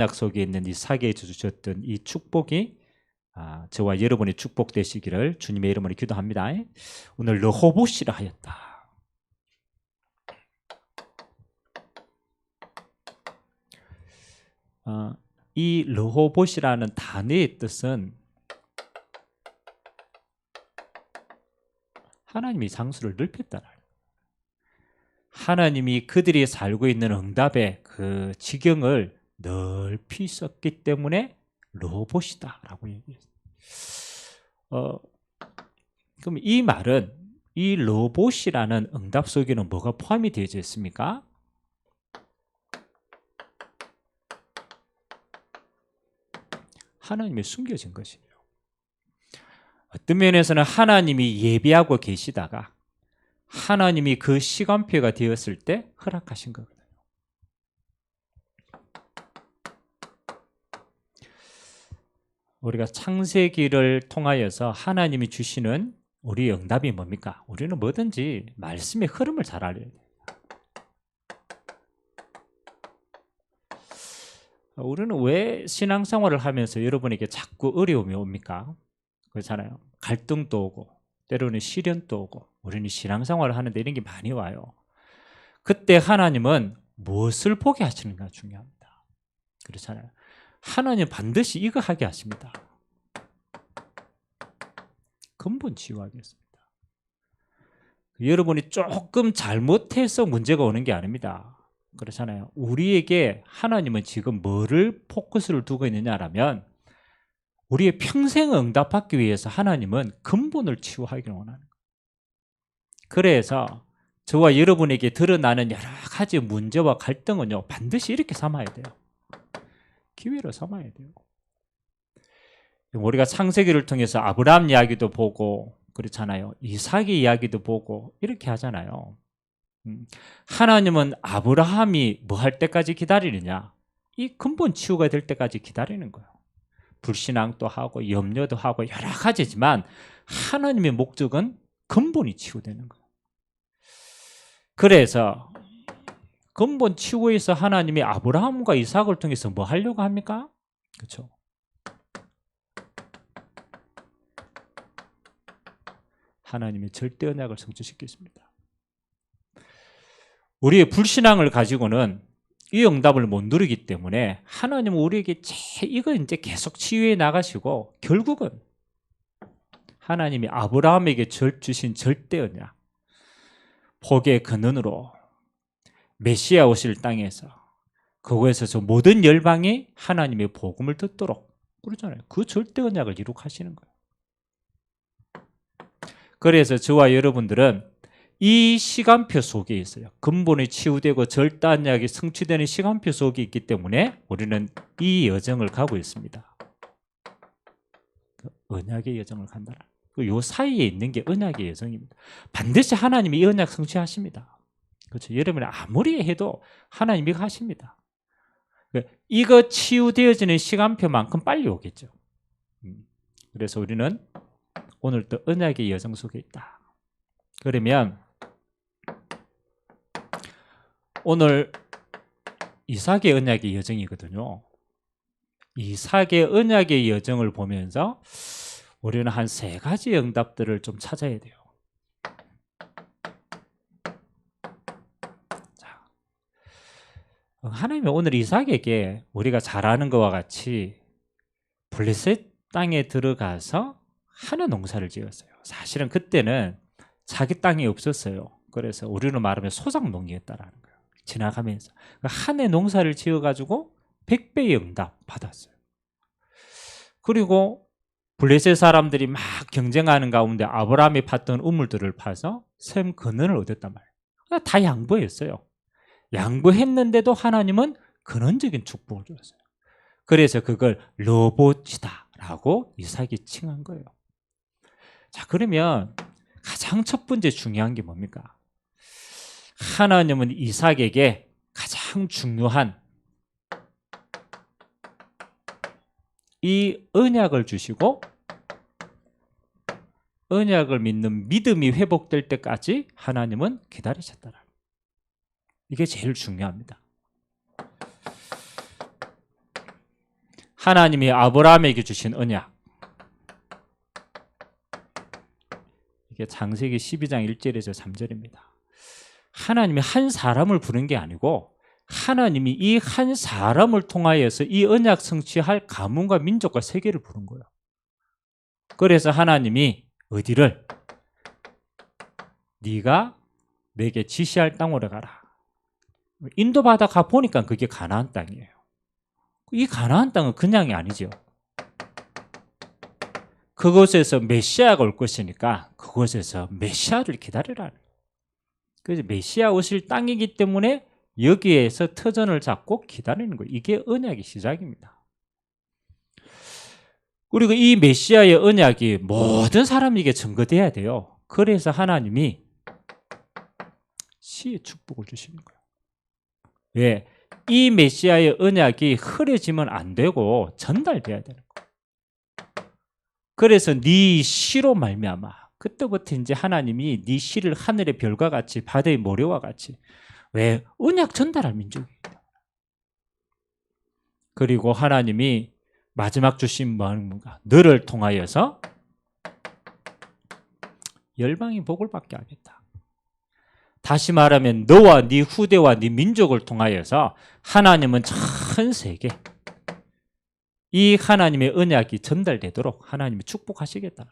약속에 있는 이삭에게 주셨던 이 축복이 저와 여러분의 축복 되시기를 주님의 이름으로 기도합니다. 오늘 르호봇이라 하였다. 이 르호봇이라는 단어의 뜻은 하나님이 장수를 넓혔다라. 하나님이 그들이 살고 있는 응답의 그 지경을 넓히셨기 때문에 르호봇이다라고 얘기했어요. 그럼 이 말은 이 르호봇이라는 응답 속에는 뭐가 포함이 되어 있습니까? 하나님이 숨겨진 것이에요. 어떤 면에서는 하나님이 예비하고 계시다가 하나님이 그 시간표가 되었을 때 허락하신 거거든요. 우리가 창세기를 통하여서 하나님이 주시는 우리의 응답이 뭡니까? 우리는 뭐든지 말씀의 흐름을 잘 알아야 돼요. 우리는 왜 신앙생활을 하면서 여러분에게 자꾸 어려움이 옵니까? 그렇잖아요. 갈등도 오고 때로는 시련도 오고 우리는 신앙생활을 하는데 이런 게 많이 와요. 그때 하나님은 무엇을 보게 하시는가 중요합니다. 그렇잖아요. 하나님 반드시 이거 하게 하십니다. 근본 치유하겠습니다. 여러분이 조금 잘못해서 문제가 오는 게 아닙니다. 그렇잖아요. 우리에게 하나님은 지금 뭐를 포커스를 두고 있느냐라면 우리의 평생 응답받기 위해서 하나님은 근본을 치유하기를 원하는 거예요. 그래서 저와 여러분에게 드러나는 여러 가지 문제와 갈등은요, 반드시 이렇게 삼아야 돼요. 기회로 삼아야 돼요. 우리가 창세기를 통해서 아브라함 이야기도 보고 그렇잖아요. 이삭의 이야기도 보고 이렇게 하잖아요. 하나님은 아브라함이 뭐 할 때까지 기다리느냐? 이 근본 치유가 될 때까지 기다리는 거예요. 불신앙도 하고 염려도 하고 여러 가지지만 하나님의 목적은 근본이 치유되는 거예요. 그래서 근본 치유에서 하나님이 아브라함과 이삭을 통해서 뭐 하려고 합니까? 그렇죠? 하나님의 절대 언약을 성취시켰습니다. 우리의 불신앙을 가지고는 이 응답을 못 누리기 때문에 하나님은 우리에게 이거 이제 계속 치유해 나가시고 결국은 하나님이 아브라함에게 주신 절대 언약, 복의 근원으로 메시아 오실 땅에서 그곳에서 저 모든 열방이 하나님의 복음을 듣도록 그러잖아요. 그 절대 언약을 이룩하시는 거예요. 그래서 저와 여러분들은 이 시간표 속에 있어요. 근본이 치유되고 절대 언약이 성취되는 시간표 속에 있기 때문에 우리는 이 여정을 가고 있습니다. 언약의 여정을 간다. 요 사이에 있는 게 언약의 여정입니다. 반드시 하나님이 이 언약 성취하십니다. 그렇죠? 여러분이 아무리 해도 하나님이 하십니다. 이거 치유되어지는 시간표만큼 빨리 오겠죠. 그래서 우리는 오늘도 언약의 여정 속에 있다. 그러면 오늘 이삭의 언약의 여정이거든요. 이삭의 언약의 여정을 보면서 우리는 한 3가지 응답들을 좀 찾아야 돼요. 자, 하나님이 오늘 이삭에게 우리가 잘 아는 것과 같이 블레셋 땅에 들어가서 한우 농사를 지었어요. 사실은 그때는 자기 땅이 없었어요. 그래서 우리는 말하면 소작농이었다라는 거예요. 지나가면서 한 해 농사를 지어가지고 100배의 응답 받았어요. 그리고 블레셋 사람들이 막 경쟁하는 가운데 아브라함이 팠던 우물들을 파서 샘 근원을 얻었단 말이에요. 다 양보했어요. 양보했는데도 하나님은 근원적인 축복을 줬어요. 그래서 그걸 르호봇이다라고 이삭이 칭한 거예요. 자, 그러면 가장 첫 번째 중요한 게 뭡니까? 하나님은 이삭에게 가장 중요한 이 언약을 주시고 언약을 믿는 믿음이 회복될 때까지 하나님은 기다리셨더라. 이게 제일 중요합니다. 하나님이 아브라함에게 주신 언약. 이게 창세기 12장 1절에서 3절입니다. 하나님이 한 사람을 부른 게 아니고 하나님이 이 한 사람을 통하여서 이 언약 성취할 가문과 민족과 세계를 부른 거예요. 그래서 하나님이 어디를? 네가 내게 지시할 땅으로 가라. 인도바다 가 보니까 그게 가나안 땅이에요. 이 가나안 땅은 그냥이 아니죠. 그곳에서 메시아가 올 것이니까 그곳에서 메시아를 기다리라는 거예요. 그래서 메시아 오실 땅이기 때문에 여기에서 터전을 잡고 기다리는 거예요. 이게 언약의 시작입니다. 그리고 이 메시아의 언약이 모든 사람에게 증거돼야 돼요. 그래서 하나님이 시의 축복을 주시는 거예요. 왜? 이 메시아의 언약이 흐려지면 안 되고 전달돼야 되는 거예요. 그래서 네 시로 말미암아 그때부터 이제 하나님이 네 시를 하늘의 별과 같이 바다의 모래와 같이 왜? 언약 전달할 민족이에요. 그리고 하나님이 마지막 주신 뭔가 너를 통하여서 열방이 복을 받게 하겠다. 다시 말하면 너와 네 후대와 네 민족을 통하여서 하나님은 전 세계 이 하나님의 언약이 전달되도록 하나님이 축복하시겠다.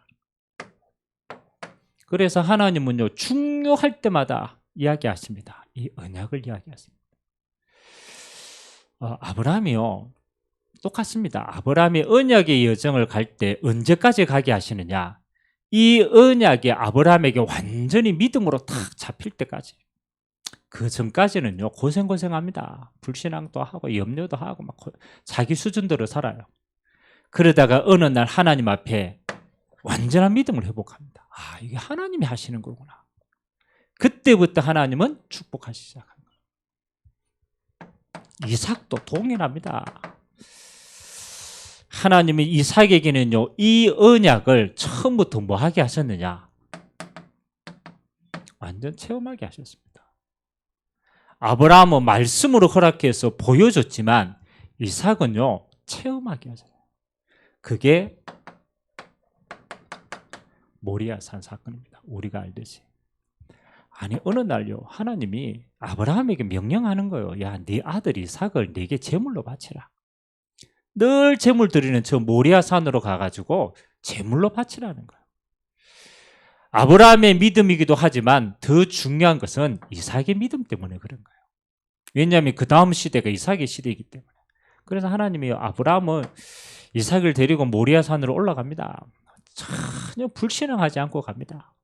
그래서 하나님은요 중요할 때마다 이야기하십니다. 이 언약을 이야기하십니다. 아브라함이요 똑같습니다. 아브라함이 언약의 여정을 갈 때 언제까지 가게 하시느냐? 이 언약이 아브라함에게 완전히 믿음으로 탁 잡힐 때까지. 그 전까지는요 고생합니다. 불신앙도 하고 염려도 하고 막 자기 수준대로 살아요. 그러다가 어느 날 하나님 앞에 완전한 믿음을 회복합니다. 아, 이게 하나님이 하시는 거구나. 그때부터 하나님은 축복하시기 시작합니다. 이삭도 동일합니다. 하나님이 이삭에게는요 이 언약을 처음부터 뭐 하게 하셨느냐? 완전 체험하게 하셨습니다. 아브라함은 말씀으로 허락해서 보여줬지만 이삭은요 체험하게 하잖아요. 그게 모리아산 사건입니다. 우리가 알듯이. 아니 어느 날요 하나님이 아브라함에게 명령하는 거예요. 야, 네 아들 이삭을 내게 제물로 바치라. 늘 제물 드리는 저 모리아산으로 가가지고 제물로 바치라는 거예요. 아브라함의 믿음이기도 하지만 더 중요한 것은 이삭의 믿음 때문에 그런 거예요. 왜냐하면 그 다음 시대가 이삭의 시대이기 때문에. 그래서 하나님이 아브라함은 이삭을 데리고 모리아산으로 올라갑니다. 전혀 불신앙하지 않고 갑니다.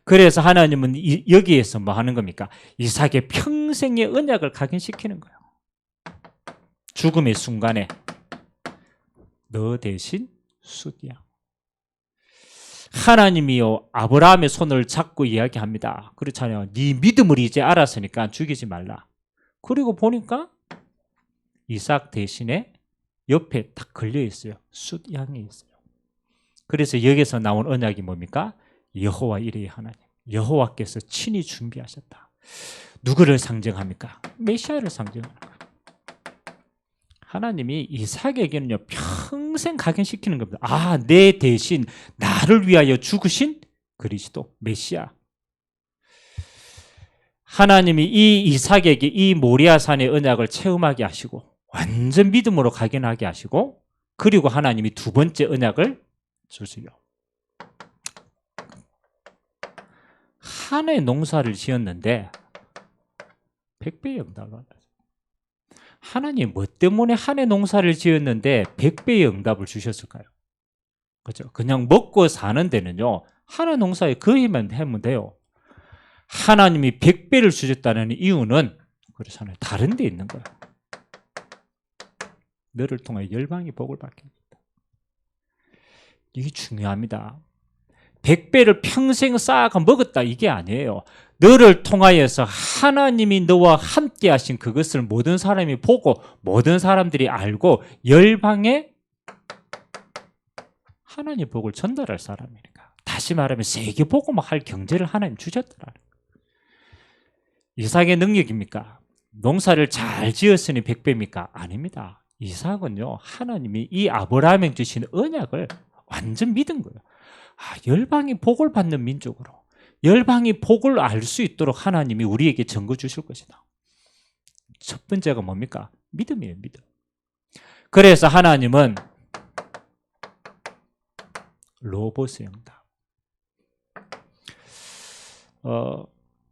그래서 하나님은 여기에서 뭐 하는 겁니까? 이삭의 평생의 언약을 각인시키는 거예요. 죽음의 순간에 너 대신 숫양. 하나님이요 아브라함의 손을 잡고 이야기합니다. 그렇잖아요. 네 믿음을 이제 알았으니까 죽이지 말라. 그리고 보니까 이삭 대신에 옆에 딱 걸려 있어요. 숫양이 있어요. 그래서 여기서 나온 언약이 뭡니까? 여호와 이레의 하나님. 여호와께서 친히 준비하셨다. 누구를 상징합니까? 메시아를 상징하는 거예요. 하나님이 이삭에게는요 평생 각인시키는 겁니다. 아, 내 대신 나를 위하여 죽으신 그리스도 메시아. 하나님이 이 이삭에게 이 모리아산의 언약을 체험하게 하시고 완전 믿음으로 각인하게 하시고 그리고 하나님이 두 번째 언약을 주시요. 한 해 농사를 지었는데 100배의 응답을 받았어요. 하나님 뭐 때문에 한 해 농사를 지었는데 100배의 응답을 주셨을까요? 그렇죠? 그냥 먹고 사는 데는요 한 해 농사에 그 해만 하면 돼요. 하나님이 100배를 주셨다는 이유는 그렇잖아요. 다른 데 있는 거예요. 너를 통해 열방이 복을 받게 합니다. 이게 중요합니다. 100배를 평생 쌓아가 먹었다 이게 아니에요. 너를 통하여서 하나님이 너와 함께 하신 그것을 모든 사람이 보고 모든 사람들이 알고 열방에 하나님의 복을 전달할 사람이니까. 다시 말하면 세계 복음을 할 경제를 하나님 주셨더라는 거예요. 이삭의 능력입니까? 농사를 잘 지었으니 100배입니까? 아닙니다. 이삭은요, 하나님이 이 아브라함에게 주신 언약을 완전 믿은 거예요. 열방이 복을 받는 민족으로, 열방이 복을 알 수 있도록 하나님이 우리에게 증거 주실 것이다. 첫 번째가 뭡니까? 믿음이에요, 믿음. 그래서 하나님은 로봇의 응답,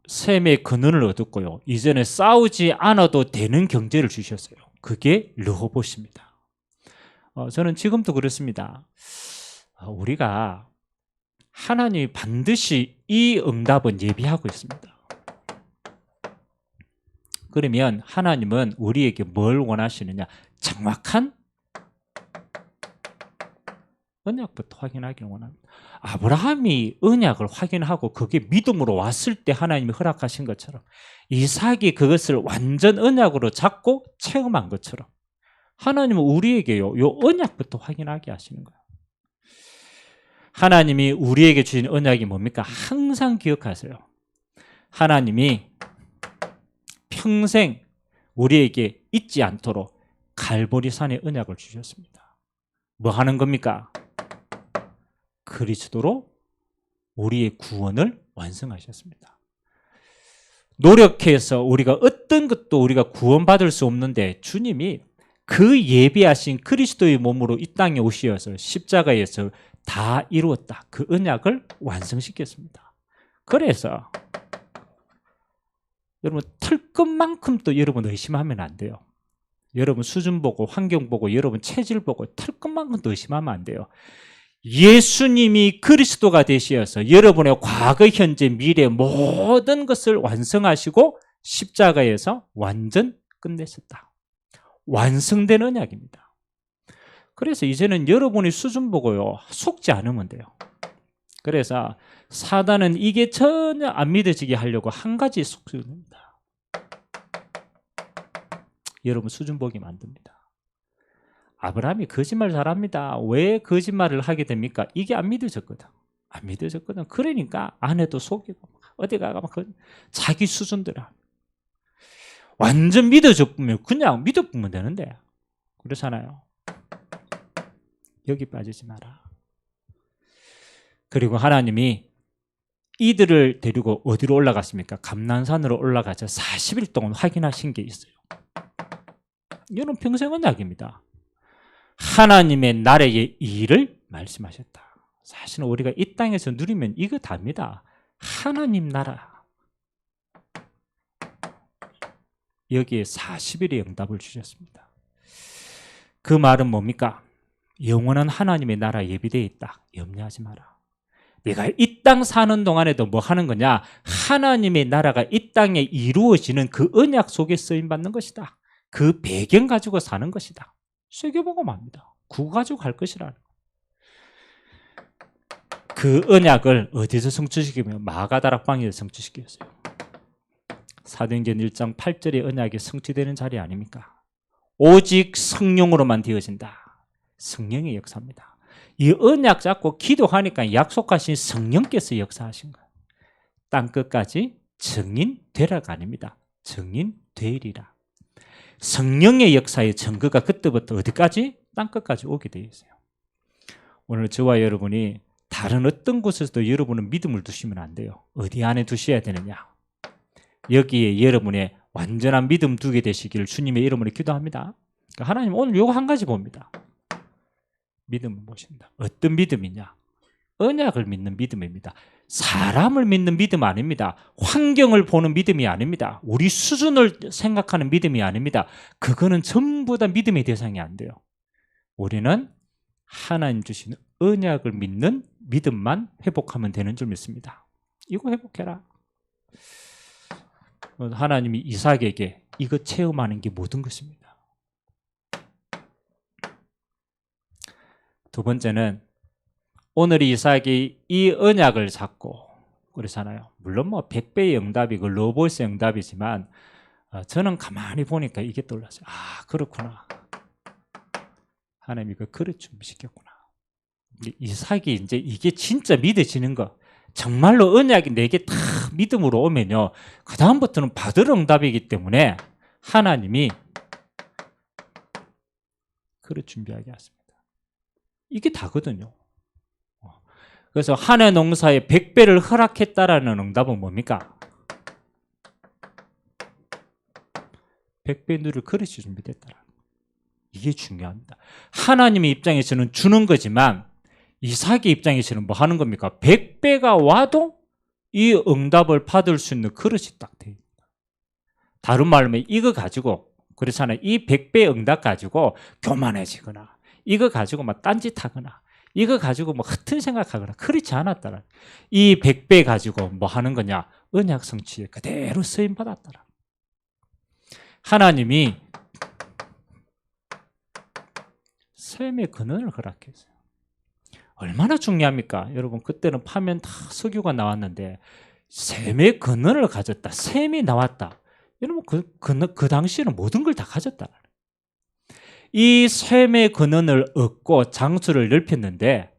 셈의 근원을 얻었고요, 이제는 싸우지 않아도 되는 경제를 주셨어요. 그게 르호봇입니다. 저는 지금도 그렇습니다. 우리가 하나님이 반드시 이 응답은 예비하고 있습니다. 그러면 하나님은 우리에게 뭘 원하시느냐? 정확한 언약부터 확인하기를 원합니다. 아브라함이 언약을 확인하고 그게 믿음으로 왔을 때 하나님이 허락하신 것처럼, 이삭이 그것을 완전 언약으로 잡고 체험한 것처럼, 하나님은 우리에게요, 이 언약부터 확인하게 하시는 거예요. 하나님이 우리에게 주신 언약이 뭡니까? 항상 기억하세요. 하나님이 평생 우리에게 잊지 않도록 갈보리산의 언약을 주셨습니다. 뭐 하는 겁니까? 그리스도로 우리의 구원을 완성하셨습니다. 노력해서 우리가 어떤 것도 우리가 구원받을 수 없는데, 주님이 그 예비하신 그리스도의 몸으로 이 땅에 오시어서 십자가에서 다 이루었다. 그 언약을 완성시켰습니다. 그래서 여러분, 털 것만큼도 여러분 의심하면 안 돼요. 여러분 수준 보고, 환경 보고, 여러분 체질 보고 털 것만큼도 의심하면 안 돼요. 예수님이 그리스도가 되시어서 여러분의 과거, 현재, 미래 모든 것을 완성하시고 십자가에서 완전 끝내셨다. 완성된 언약입니다. 그래서 이제는 여러분의 수준 보고요, 속지 않으면 돼요. 그래서 사단은 이게 전혀 안 믿어지게 하려고 한 가지 속습니다. 여러분 수준 보게 만듭니다. 아브라함이 거짓말 잘합니다. 왜 거짓말을 하게 됩니까? 이게 안 믿어졌거든. 안 믿어졌거든. 그러니까 아내도 속이고 어디 가가 막 자기 수준대로 완전 믿어졌으면 그냥 믿어보면 되는데, 그렇잖아요. 여기 빠지지 마라. 그리고 하나님이 이들을 데리고 어디로 올라갔습니까? 감난산으로 올라가서 40일 동안 확인하신 게 있어요. 이거는 평생 언약입니다. 하나님의 나라의 일을 말씀하셨다. 사실은 우리가 이 땅에서 누리면 이거 답니다. 하나님 나라. 여기에 40일의 응답을 주셨습니다. 그 말은 뭡니까? 영원한 하나님의 나라 예비되어 있다. 염려하지 마라. 내가 이 땅 사는 동안에도 뭐 하는 거냐? 하나님의 나라가 이 땅에 이루어지는 그 언약 속에 쓰임받는 것이다. 그 배경 가지고 사는 것이다. 세계복음 합니다. 그거 가지고 갈 것이라는 거. 그 언약을 어디서 성취시키면 마가다락방에서 성취시켰어요. 사도행전 1장 8절의 언약이 성취되는 자리 아닙니까? 오직 성령으로만 되어진다. 성령의 역사입니다. 이 언약 잡고 기도하니까 약속하신 성령께서 역사하신 거예요. 땅끝까지 증인 되라가 아닙니다. 증인 되리라. 성령의 역사의 증거가 그때부터 어디까지? 땅끝까지 오게 되어 있어요. 오늘 저와 여러분이 다른 어떤 곳에서도 여러분은 믿음을 두시면 안 돼요. 어디 안에 두셔야 되느냐? 여기에 여러분의 완전한 믿음 두게 되시기를 주님의 이름으로 기도합니다. 그러니까 하나님 오늘 요거 한 가지 봅니다. 믿음을 보신다. 어떤 믿음이냐? 언약을 믿는 믿음입니다. 사람을 믿는 믿음 아닙니다. 환경을 보는 믿음이 아닙니다. 우리 수준을 생각하는 믿음이 아닙니다. 그거는 전부 다 믿음의 대상이 안 돼요. 우리는 하나님 주신 언약을 믿는 믿음만 회복하면 되는 줄 믿습니다. 이거 회복해라. 하나님이 이삭에게 이거 체험하는 게 모든 것입니다. 두 번째는 오늘 이삭이 이 언약을 잡고 그렇잖아요. 물론 뭐 100배의 응답이고 로봇의 응답이지만 저는 가만히 보니까 이게 떠올랐어요. 아, 그렇구나. 하나님이 그 그릇 준비시켰구나. 이삭이 이제 이게 진짜 믿어지는 거, 정말로 언약이 내게 다 믿음으로 오면요, 그 다음부터는 받을 응답이기 때문에 하나님이 그릇 준비하게 하십니다. 이게 다거든요. 그래서 한 해 농사에 100배를 허락했다라는 응답은 뭡니까? 100배 누릴 그릇이 준비됐다. 이게 중요합니다. 하나님의 입장에서는 주는 거지만 이삭의 입장에서는 뭐 하는 겁니까? 100배가 와도 이 응답을 받을 수 있는 그릇이 딱 돼 있다. 다른 말로 하면 이거 가지고, 그렇잖아요. 이 100배 응답 가지고 교만해지거나, 이거 가지고 막 딴짓하거나, 이거 가지고 뭐 허튼 생각하거나 그렇지 않았더라. 이 100배 가지고 뭐 하는 거냐? 언약 성취에 그대로 쓰임 받았더라. 하나님이 셈의 근원을 허락했어요. 얼마나 중요합니까? 여러분, 그때는 파면 다 석유가 나왔는데 셈의 근원을 가졌다. 셈이 나왔다. 여러분, 그 당시에는 모든 걸 다 가졌다. 이 셈의 근원을 얻고 장수를 넓혔는데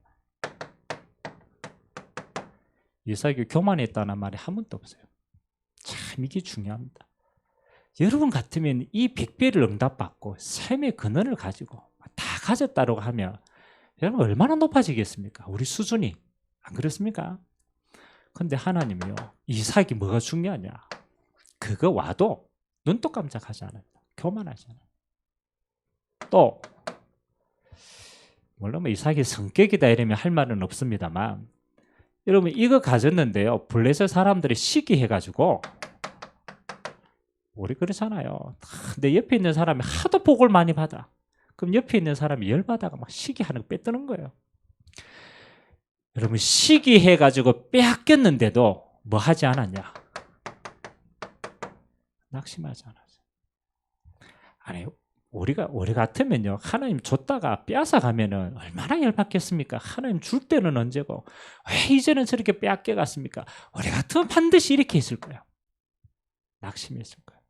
이삭이 교만했다는 말이 한 번도 없어요. 참 이게 중요합니다. 여러분 같으면 이 100배를 응답받고 셈의 근원을 가지고 다 가졌다고 하면 여러분 얼마나 높아지겠습니까? 우리 수준이. 안 그렇습니까? 근데 하나님이요, 이삭이 뭐가 중요하냐? 그거 와도 눈도 깜짝하지 않아요. 교만하지 않아요. 또 물론 이삭이 성격이다 이러면 할 말은 없습니다만, 여러분 이거 가졌는데요, 블레셋 사람들이 시기해가지고, 우리 그렇잖아요. 내 옆에 있는 사람이 하도 복을 많이 받아. 그럼 옆에 있는 사람이 열받아가 막 시기하는 거 빼뜨는 거예요. 여러분 시기해가지고 빼앗겼는데도 뭐 하지 않았냐? 낙심하지 않았어요. 아니, 우리 같으면요, 하나님 줬다가 빼앗아 가면은 얼마나 열받겠습니까? 하나님 줄 때는 언제고 왜 이제는 저렇게 빼앗겨 갔습니까? 우리 같으면 반드시 이렇게 했을 거예요. 낙심했을 거예요.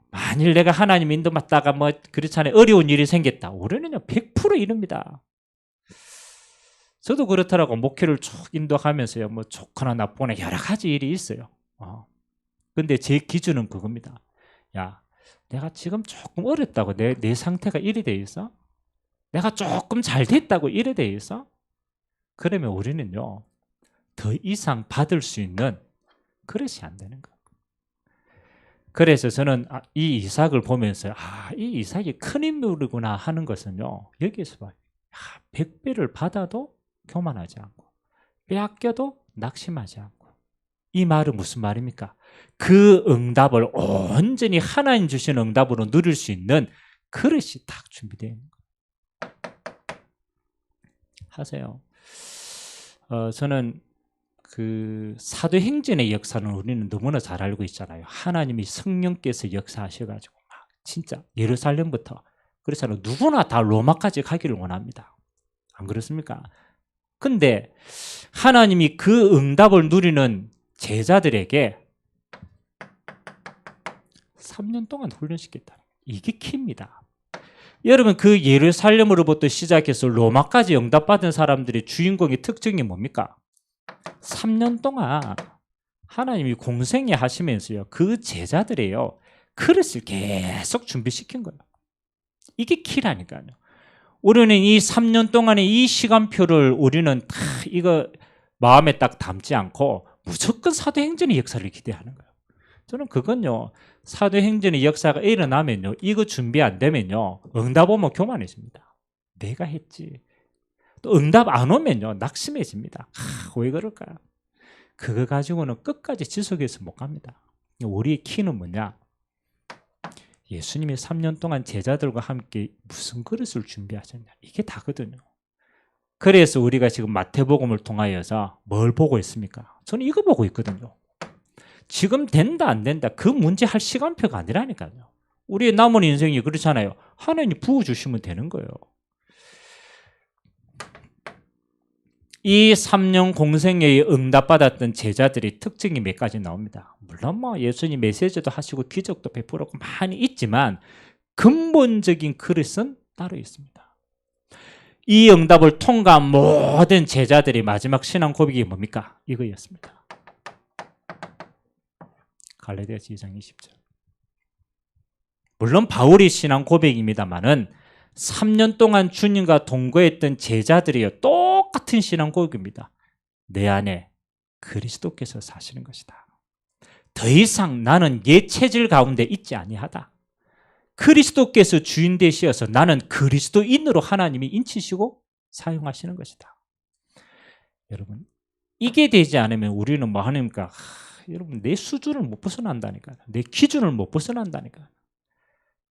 만일 내가 하나님 인도 받다가 뭐 그렇잖아요, 어려운 일이 생겼다, 우리는요 100% 이릅니다. 저도 그렇더라고. 목회를 쭉 인도하면서요, 뭐 좋거나 나쁘거나 여러 가지 일이 있어요. 근데 제 기준은 그겁니다. 야, 내가 지금 조금 어렵다고 내 상태가 이래 돼 있어? 내가 조금 잘 됐다고 이래 돼 있어? 그러면 우리는요 더 이상 받을 수 있는 그릇이 안 되는 거예요. 그래서 저는 이 이삭을 보면서 이 이삭이 큰 인물이구나 하는 것은요, 여기에서 봐요. 100배를 받아도 교만하지 않고 빼앗겨도 낙심하지 않고. 이 말은 무슨 말입니까? 그 응답을 온전히 하나님 주신 응답으로 누릴 수 있는 그릇이 딱 준비되어 있는 거예요. 하세요. 저는 그 사도행전의 역사는 우리는 너무나 잘 알고 있잖아요. 하나님이 성령께서 역사하셔가지고 막 진짜 예루살렘부터, 그렇잖아요, 누구나 다 로마까지 가기를 원합니다. 안 그렇습니까? 근데 하나님이 그 응답을 누리는 제자들에게 3년 동안 훈련시켰다. 이게 키입니다. 여러분, 그 예루살렘으로부터 시작해서 로마까지 응답받은 사람들의 주인공의 특징이 뭡니까? 3년 동안 하나님이 공생애 하시면서요, 그 제자들이에요, 그릇을 계속 준비시킨 거예요. 이게 키라니까요. 우리는 이 3년 동안의 이 시간표를 우리는 다 이거 마음에 딱 담지 않고 무조건 사도행전의 역사를 기대하는 거예요. 저는 그건요, 사도행전의 역사가 일어나면요, 이거 준비 안 되면요, 응답 오면 교만해집니다. 내가 했지. 또 응답 안 오면요, 낙심해집니다. 왜 그럴까요? 그거 가지고는 끝까지 지속해서 못 갑니다. 우리의 키는 뭐냐? 예수님이 3년 동안 제자들과 함께 무슨 그릇을 준비하셨냐, 이게 다거든요. 그래서 우리가 지금 마태복음을 통하여서 뭘 보고 있습니까? 저는 이거 보고 있거든요. 지금 된다 안 된다 그 문제 할 시간표가 아니라니까요. 우리의 남은 인생이 그렇잖아요. 하나님이 부어주시면 되는 거예요. 이 3년 공생애에 응답받았던 제자들의 특징이 몇 가지 나옵니다. 물론 뭐 예수님 메시지도 하시고 기적도 베풀었고 많이 있지만 근본적인 그릇은 따로 있습니다. 이 응답을 통과한 모든 제자들의 마지막 신앙 고백이 뭡니까? 이거였습니다. 갈라디아서 2장 20절. 물론 바울의 신앙 고백입니다만은 3년 동안 주님과 동거했던 제자들이요. 똑같은 신앙 고백입니다. 내 안에 그리스도께서 사시는 것이다. 더 이상 나는 옛 체질 가운데 있지 아니하다. 그리스도께서 주인 되시어서 나는 그리스도인으로 하나님이 인치시고 사용하시는 것이다. 여러분, 이게 되지 않으면 우리는 뭐 하니까 여러분 내 수준을 못 벗어난다니까요. 내 기준을 못 벗어난다니까요.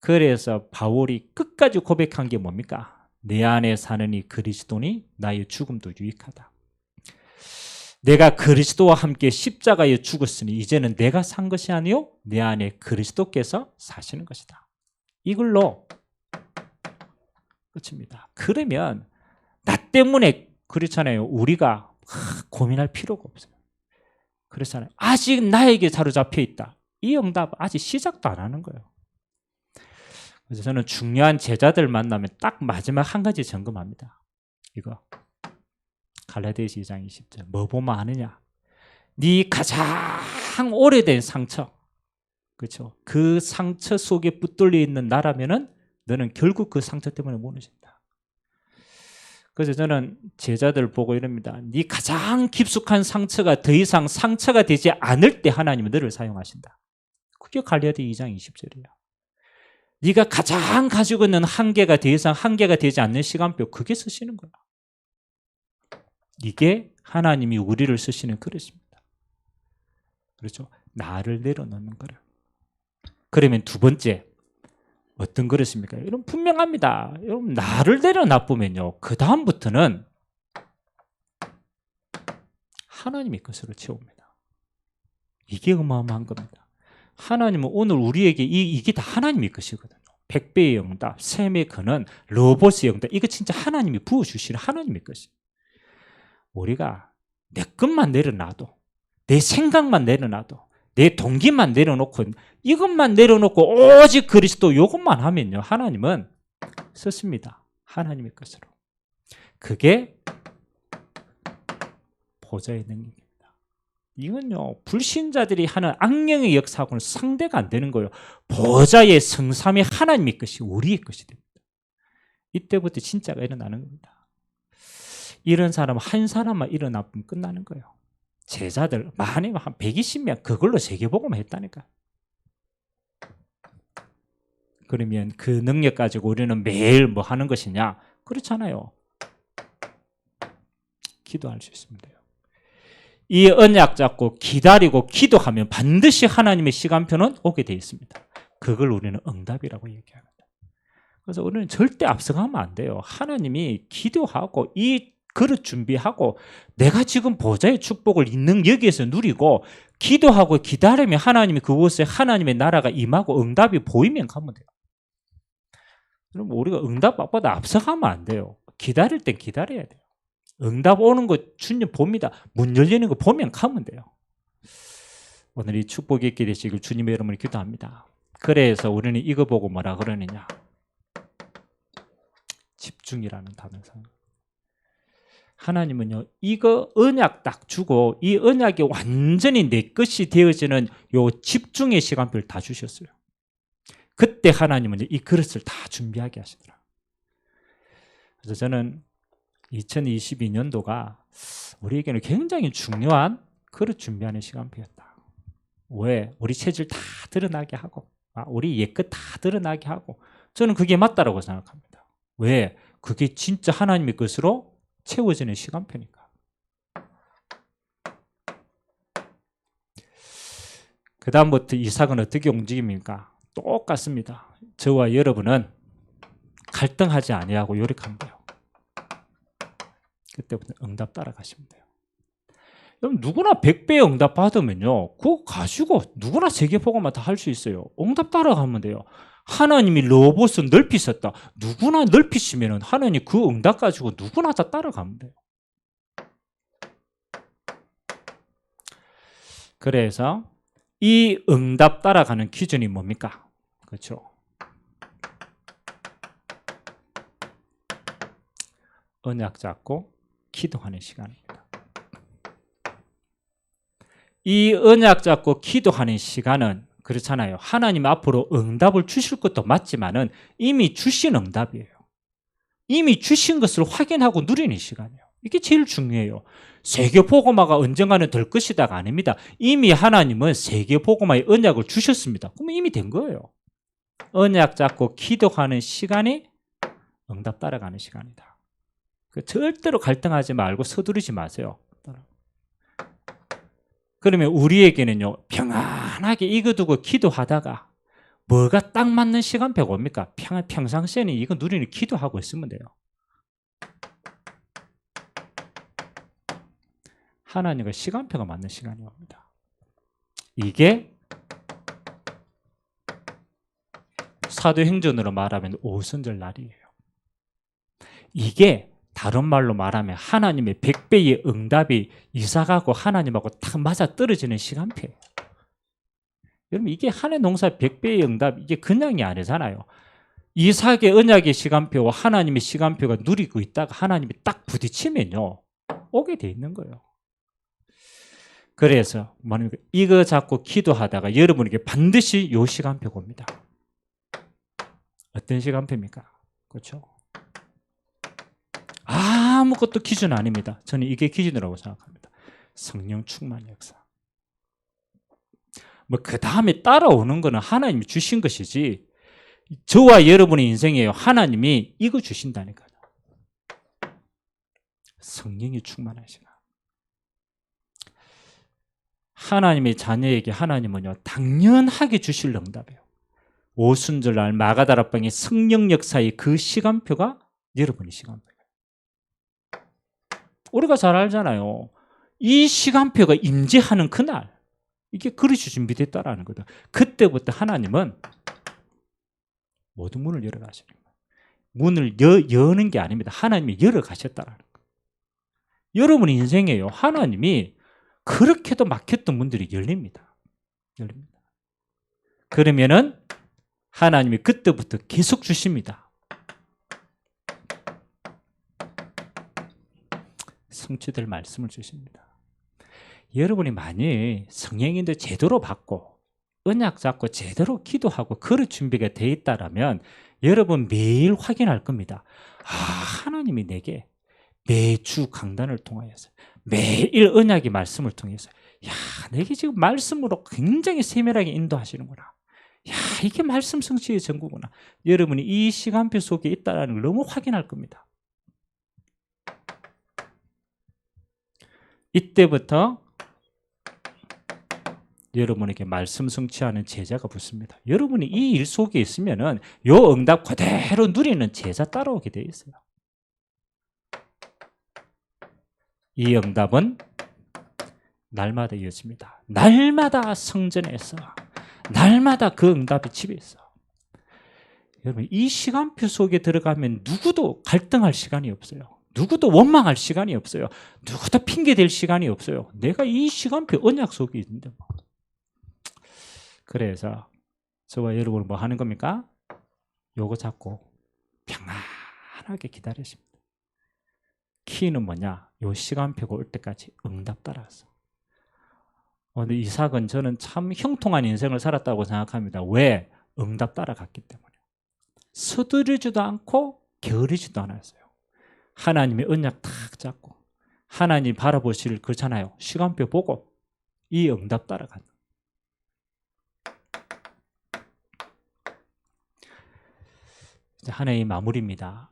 그래서 바울이 끝까지 고백한 게 뭡니까? 내 안에 사는 이 그리스도니 나의 죽음도 유익하다. 내가 그리스도와 함께 십자가에 죽었으니 이제는 내가 산 것이 아니요 내 안에 그리스도께서 사시는 것이다. 이걸로 끝입니다. 그러면 나 때문에 그렇잖아요. 우리가 고민할 필요가 없어요. 그렇잖아요. 아직 나에게 사로잡혀 있다. 이 응답 아직 시작도 안 하는 거예요. 그래서 저는 중요한 제자들 만나면 딱 마지막 한 가지 점검합니다. 이거 갈라디아서 2장 20절 뭐 보면 아느냐? 네 가장 오래된 상처, 그렇죠? 그 상처 속에 붙들려 있는 나라면은 너는 결국 그 상처 때문에 무너진다. 그래서 저는 제자들 보고 이럽니다. 네 가장 깊숙한 상처가 더 이상 상처가 되지 않을 때 하나님은 너를 사용하신다. 그게 갈라디아 2장 20절이에요. 네가 가장 가지고 있는 한계가 더 이상 한계가 되지 않는 시간표, 그게 쓰시는 거야. 이게 하나님이 우리를 쓰시는 그릇입니다. 그렇죠? 나를 내려놓는 거를. 그러면 두 번째 어떤 그릇입니까? 여러분 분명합니다. 여러분 나를 내려놔보면요, 그 다음부터는 하나님의 것으로 채웁니다. 이게 어마어마한 겁니다. 하나님은 오늘 우리에게 이게 다 하나님의 것이거든요. 100배의 응답, 샘의 근원, 로봇의 응답, 이거 진짜 하나님이 부어주시는 하나님의 것이에요. 우리가 내 것만 내려놔도, 내 생각만 내려놔도, 내 동기만 내려놓고, 이것만 내려놓고 오직 그리스도 이것만 하면요, 하나님은 썼습니다. 하나님의 것으로. 그게 보좌의 능력입니다. 이건요, 불신자들이 하는 악령의 역사하고는 상대가 안 되는 거예요. 보좌의 성삼위 하나님의 것이 우리의 것이 됩니다. 이때부터 진짜가 일어나는 겁니다. 이런 사람 한 사람만 일어나면 끝나는 거예요. 제자들 많으면 한 120명 그걸로 세계복음 했다니까. 그러면 그 능력 가지고 우리는 매일 뭐 하는 것이냐? 그렇잖아요. 기도할 수 있습니다. 이 언약 잡고 기다리고 기도하면 반드시 하나님의 시간표는 오게 되어 있습니다. 그걸 우리는 응답이라고 얘기합니다. 그래서 우리는 절대 앞서가면 안 돼요. 하나님이 기도하고 이 그릇 준비하고 내가 지금 보좌의 축복을 있는 여기에서 누리고 기도하고 기다리면 하나님이 그곳에 하나님의 나라가 임하고 응답이 보이면 가면 돼요. 그럼 우리가 응답보다 앞서가면 안 돼요. 기다릴 땐 기다려야 돼요. 응답 오는 거 주님 봅니다. 문 열리는 거 보면 가면 돼요. 오늘 이 축복이 있게 되시길 주님의 이름으로 기도합니다. 그래서 우리는 이거 보고 뭐라 그러느냐? 집중이라는 단어를 사용합니다. 하나님은요, 이거 언약 딱 주고 이 언약이 완전히 내 것이 되어지는 요 집중의 시간표를 다 주셨어요. 그때 하나님은 이 그릇을 다 준비하게 하시더라. 그래서 저는 2022년도가 우리에게는 굉장히 중요한 그릇 준비하는 시간표였다. 왜? 우리 체질 다 드러나게 하고, 우리 옛것 다 드러나게 하고, 저는 그게 맞다라고 생각합니다. 왜? 그게 진짜 하나님의 것으로 채워지는 시간표니까. 그 다음부터 이삭은 어떻게 움직입니까? 똑같습니다. 저와 여러분은 갈등하지 아니하고 요력하면 돼요. 그때부터 응답 따라가시면 돼요. 여러분 누구나 100배의 응답 받으면요, 그거 가지고 누구나 세계복음만 다 할 수 있어요. 응답 따라가면 돼요. 하나님이 로봇을 넓히셨다. 누구나 넓히시면 하나님 그 응답 가지고 누구나 다 따라가면 돼요. 그래서 이 응답 따라가는 기준이 뭡니까? 그렇죠? 언약 잡고 기도하는 시간입니다. 이 언약 잡고 기도하는 시간은 그렇잖아요. 하나님 앞으로 응답을 주실 것도 맞지만은 이미 주신 응답이에요. 이미 주신 것을 확인하고 누리는 시간이에요. 이게 제일 중요해요. 세계복음화가 언젠가는 될 것이다가 아닙니다. 이미 하나님은 세계복음화의 언약을 주셨습니다. 그러면 이미 된 거예요. 언약 잡고 기도하는 시간이 응답 따라가는 시간이다. 절대로 갈등하지 말고 서두르지 마세요. 그러면 우리에게는요, 평안하게 이거 두고 기도하다가 뭐가 딱 맞는 시간표가 옵니까? 평상시에는 이거 누리는 기도하고 있으면 돼요. 하나님과 시간표가 맞는 시간이 옵니다. 이게 사도행전으로 말하면 오순절 날이에요. 이게 다른 말로 말하면 하나님의 100배의 응답이 이사가고 하나님하고 딱 맞아 떨어지는 시간표예요. 여러분, 이게 한해 농사 100배의 응답, 이게 그냥이 아니잖아요. 이삭의 언약의 시간표와 하나님의 시간표가 누리고 있다가 하나님이 딱 부딪히면요, 오게 돼 있는 거예요. 그래서 뭐냐면 이거 잡고 기도하다가 여러분에게 반드시 이 시간표가 옵니다. 어떤 시간표입니까? 그렇죠? 아무것도 기준 아닙니다. 저는 이게 기준이라고 생각합니다. 성령 충만 역사. 뭐 그 다음에 따라오는 거는 하나님이 주신 것이지, 저와 여러분의 인생이에요. 하나님이 이거 주신다니까요. 성령이 충만한 시간. 하나님의 자녀에게 하나님은요, 당연하게 주실 응답이에요. 오순절날 마가다락방의 성령 역사의 그 시간표가 여러분의 시간표예요. 우리가 잘 알잖아요. 이 시간표가 임재하는 그날, 이게 그릇이 준비됐다라는 거다. 그때부터 하나님은 모든 문을 열어가시는 거예요. 문을 여는 게 아닙니다. 하나님이 열어가셨다라는 거예요. 여러분 인생에요, 하나님이 그렇게도 막혔던 문들이 열립니다. 그러면은 하나님이 그때부터 계속 주십니다. 성취될 말씀을 주십니다. 여러분이 만일 성령인도 제대로 받고 언약 잡고 제대로 기도하고 그럴 준비가 돼 있다라면 여러분 매일 확인할 겁니다. 하나님이 내게 매주 강단을 통하여서 매일 언약의 말씀을 통해서 내게 지금 말씀으로 굉장히 세밀하게 인도하시는구나. 이게 말씀 성취의 전구구나. 여러분이 이 시간표 속에 있다는 걸 너무 확인할 겁니다. 이때부터 여러분에게 말씀 성취하는 제자가 붙습니다. 여러분이 이 일 속에 있으면은 요 응답 그대로 누리는 제자 따라오게 되어 있어요. 이 응답은 날마다 이어집니다. 날마다 성전에서, 날마다 그 응답이 집에 있어. 여러분, 이 시간표 속에 들어가면 누구도 갈등할 시간이 없어요. 누구도 원망할 시간이 없어요. 누구도 핑계댈 시간이 없어요. 내가 이 시간표 언약 속에 있는데 뭐. 그래서 저와 여러분은 뭐 하는 겁니까? 요거 잡고 평안하게 기다리십니다. 키는 뭐냐? 요 시간표가 올 때까지 응답 따라서. 근데 이삭은 저는 참 형통한 인생을 살았다고 생각합니다. 왜? 응답 따라갔기 때문에. 서두르지도 않고 게으르지도 않았어요. 하나님의 언약 탁 잡고 하나님 바라보실 그렇잖아요. 시간표 보고 이 응답 따라가는. 이제 한 해의 마무리입니다.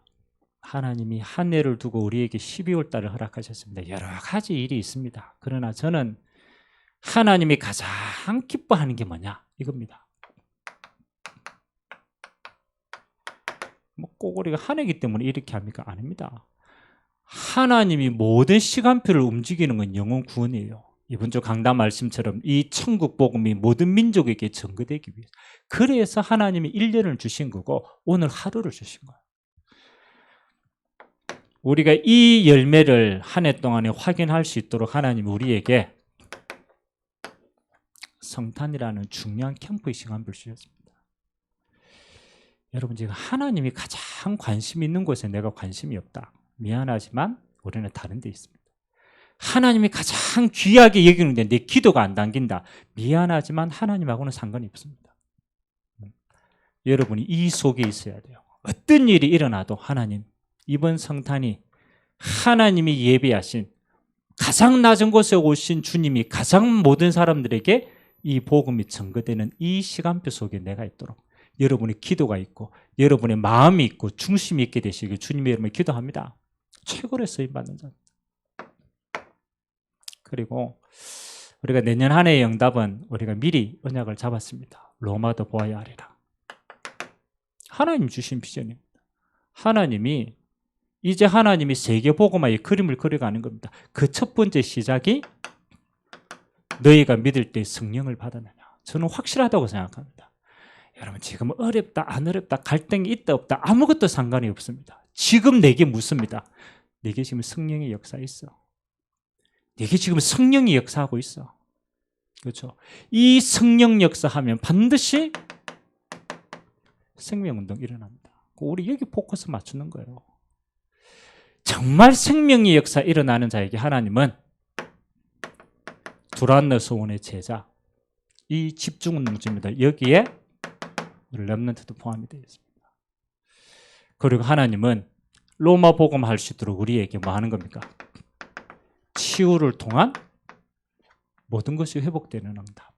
하나님이 한 해를 두고 우리에게 12월 달을 허락하셨습니다. 여러 가지 일이 있습니다. 그러나 저는 하나님이 가장 기뻐하는 게 뭐냐? 이겁니다. 뭐 꼭 우리가 한 해이기 때문에 이렇게 합니까? 아닙니다. 하나님이 모든 시간표를 움직이는 건 영혼 구원이에요. 이번 주 강단 말씀처럼 이 천국 복음이 모든 민족에게 전거되기 위해서. 그래서 하나님이 1년을 주신 거고 오늘 하루를 주신 거예요. 우리가 이 열매를 한 해 동안에 확인할 수 있도록 하나님이 우리에게 성탄이라는 중요한 캠프의 시간표를 주셨습니다. 여러분, 지금 하나님이 가장 관심 있는 곳에 내가 관심이 없다. 미안하지만 우리는 다른 데 있습니다. 하나님이 가장 귀하게 여기는데 내 기도가 안 당긴다. 미안하지만 하나님하고는 상관이 없습니다. 여러분이 이 속에 있어야 돼요. 어떤 일이 일어나도 하나님 이번 성탄이 하나님이 예비하신 가장 낮은 곳에 오신 주님이 가장 모든 사람들에게 이 복음이 증거되는 이 시간표 속에 내가 있도록 여러분의 기도가 있고 여러분의 마음이 있고 중심이 있게 되시길 주님의 이름으로 기도합니다. 최고로 쓰임받는 자. 그리고 우리가 내년 한 해의 응답은 우리가 미리 언약을 잡았습니다. 로마도 보아야 하리라. 하나님 주신 비전입니다. 하나님이 이제 하나님이 세계복음화의 그림을 그려가는 겁니다. 그 첫 번째 시작이 너희가 믿을 때 성령을 받았느냐. 저는 확실하다고 생각합니다. 여러분 지금 어렵다 안 어렵다 갈등이 있다 없다 아무것도 상관이 없습니다. 지금 내게 묻습니다. 내게 지금 성령의 역사 있어. 내게 지금 성령이 역사하고 있어. 그렇죠? 이 성령 역사하면 반드시 생명운동 일어납니다. 우리 여기 포커스 맞추는 거예요. 정말 생명의 역사 일어나는 자에게 하나님은 두란노 소원의 제자 이 집중운동입니다. 여기에 렘넌트도 포함이 되어 있습니다. 그리고 하나님은 로마 복음 할 수 있도록 우리에게 뭐 하는 겁니까? 치유를 통한 모든 것이 회복되는 응답.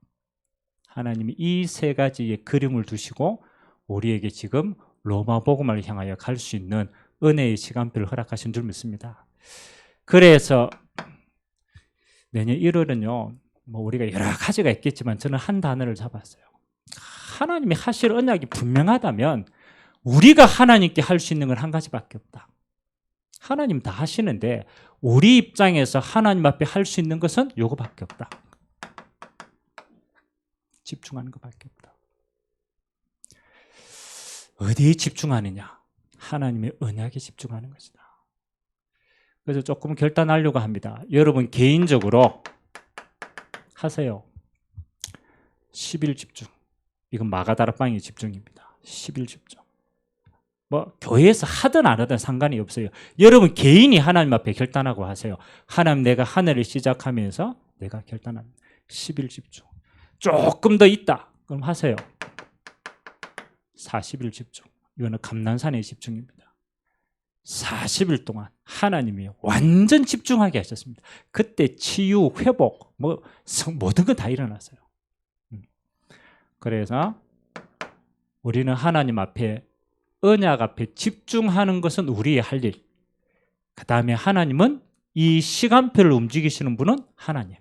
하나님이 이 세 가지의 그림을 두시고 우리에게 지금 로마 복음을 향하여 갈 수 있는 은혜의 시간표를 허락하신 줄 믿습니다. 그래서 내년 1월은요, 뭐 우리가 여러 가지가 있겠지만 저는 한 단어를 잡았어요. 하나님이 하실 언약이 분명하다면 우리가 하나님께 할 수 있는 건 한 가지밖에 없다. 하나님 다 하시는데 우리 입장에서 하나님 앞에 할 수 있는 것은 요거밖에 없다. 집중하는 것밖에 없다. 어디에 집중하느냐? 하나님의 언약에 집중하는 것이다. 그래서 조금 결단하려고 합니다. 여러분 개인적으로 하세요. 10일 집중. 이건 마가다락방의 집중입니다. 10일 집중. 뭐 교회에서 하든 안 하든 상관이 없어요. 여러분 개인이 하나님 앞에 결단하고 하세요. 하나님 내가 한 해를 시작하면서 내가 결단합니다. 10일 집중. 조금 더 있다. 그럼 하세요. 40일 집중. 이거는 감난산의 집중입니다. 40일 동안 하나님이 완전 집중하게 하셨습니다. 그때 치유, 회복, 뭐 모든 건 다 일어났어요. 그래서 우리는 하나님 앞에 언약 앞에 집중하는 것은 우리의 할 일. 그 다음에 하나님은 이 시간표를 움직이시는 분은 하나님.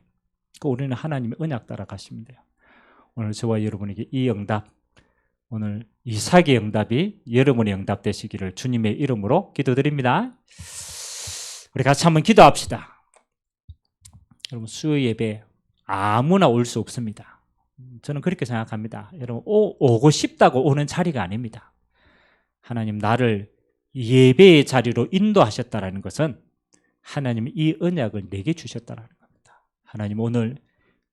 우리는 하나님의 언약 따라 가시면 돼요. 오늘 저와 여러분에게 이 응답, 오늘 이삭의 응답이 여러분의 응답 되시기를 주님의 이름으로 기도드립니다. 우리 같이 한번 기도합시다. 여러분 수요 예배 아무나 올 수 없습니다. 저는 그렇게 생각합니다. 여러분 오고 싶다고 오는 자리가 아닙니다. 하나님 나를 예배의 자리로 인도하셨다라는 것은 하나님이 이 언약을 내게 주셨다라는 겁니다. 하나님 오늘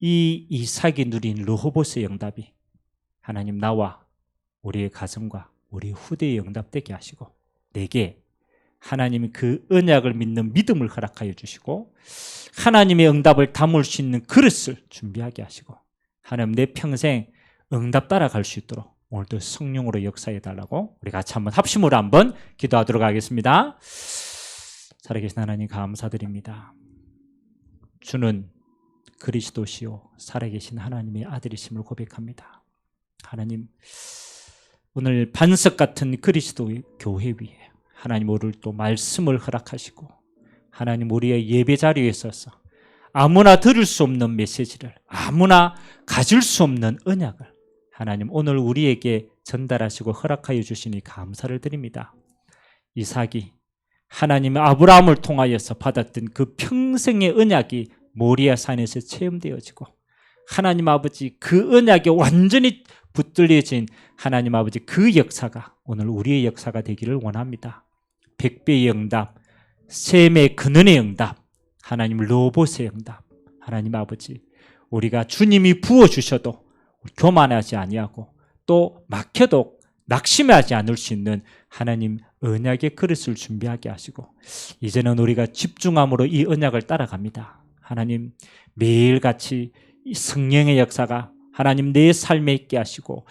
이 이삭이 누린 르호보스의 응답이 하나님 나와 우리의 가정과 우리 후대의 응답되게 하시고 내게 하나님이 그 언약을 믿는 믿음을 허락하여 주시고 하나님의 응답을 담을 수 있는 그릇을 준비하게 하시고 하나님 내 평생 응답 따라갈 수 있도록 오늘도 성령으로 역사해 달라고 우리 같이 한번 합심으로 한번 기도하도록 하겠습니다. 살아계신 하나님 감사드립니다. 주는 그리스도시요 살아계신 하나님의 아들이심을 고백합니다. 하나님 오늘 반석 같은 그리스도의 교회 위에 하나님 오늘 또 말씀을 허락하시고 하나님 우리의 예배 자리에 서서 아무나 들을 수 없는 메시지를 아무나 가질 수 없는 언약을 하나님 오늘 우리에게 전달하시고 허락하여 주시니 감사를 드립니다. 이삭이 하나님의 아브라함을 통하여서 받았던 그 평생의 언약이 모리아 산에서 체험되어지고 하나님 아버지 그 언약에 완전히 붙들려진 하나님 아버지 그 역사가 오늘 우리의 역사가 되기를 원합니다. 100배의 응답, 셈의 근원의 응답, 하나님 로봇의 응답, 하나님 아버지 우리가 주님이 부어주셔도 교만하지 아니하고 또 막혀도 낙심하지 않을 수 있는 하나님 언약의 그릇을 준비하게 하시고 이제는 우리가 집중함으로 이 언약을 따라갑니다. 하나님 매일같이 이 성령의 역사가 하나님 내 삶에 있게 하시고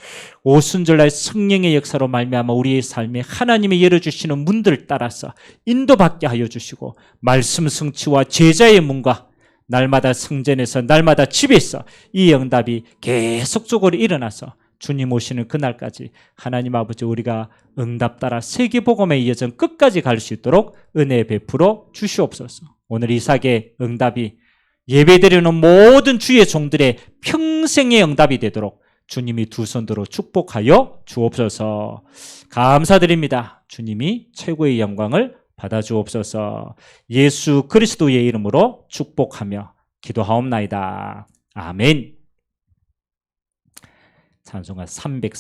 오순절날 성령의 역사로 말미암아 우리의 삶에 하나님이 열어주시는 문들을 따라서 인도받게 하여 주시고 말씀 성취와 제자의 문과 날마다 성전에서 날마다 집에서 이 응답이 계속적으로 일어나서 주님 오시는 그날까지 하나님 아버지 우리가 응답 따라 세계복음의 여정 끝까지 갈 수 있도록 은혜 베풀어 주시옵소서. 오늘 이삭의 응답이 예배드리는 모든 주의 종들의 평생의 응답이 되도록 주님이 두 손들어 축복하여 주옵소서. 감사드립니다. 주님이 최고의 영광을 받아 주옵소서. 예수 그리스도의 이름으로 축복하며 기도하옵나이다. 아멘. 찬송가 300